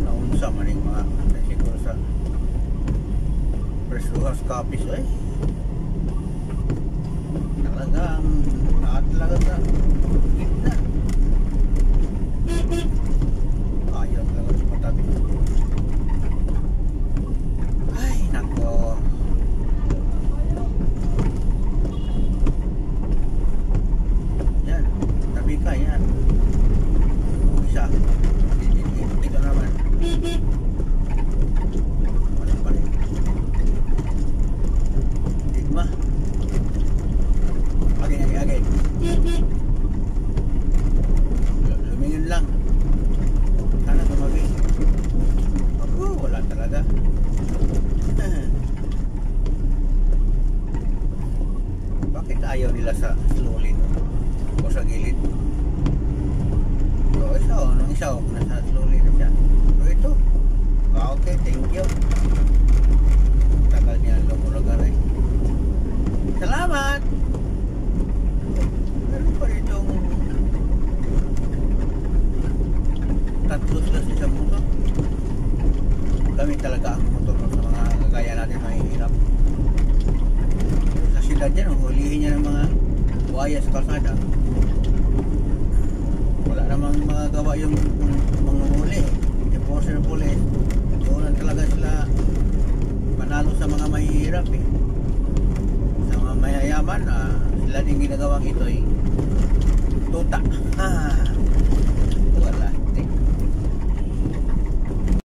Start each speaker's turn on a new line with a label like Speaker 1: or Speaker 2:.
Speaker 1: Naunsa man yung mga siguro sa Presuhas Copies talagang nakatalaga sa gitna. Ayaw talaga sa matabi. Ay nako, yan, tabi ka yan. Isa dito naman wala pa rin digma. Agay lumingin lang, sana tumabi. Wala talaga. Bakit ayaw nila sa slowly o sa gilid? Nung isa nasa slowly na siya. Pero ito, okay, thank you. Tagal niya lumulugar salamat. Meron pa rin itong tatlo sila sa isang motor. Kami talaga ang motor sa mga kagaya natin mahihirap. Sa sila dyan, hulihin niya ng mga buhaya sa kalsada. Wala namang magagawa yung mga huli. Enforcer police, doon talaga sila manalo sa mga mahihirap sa mga mayayaman. Sila din ginagawang ito tuta.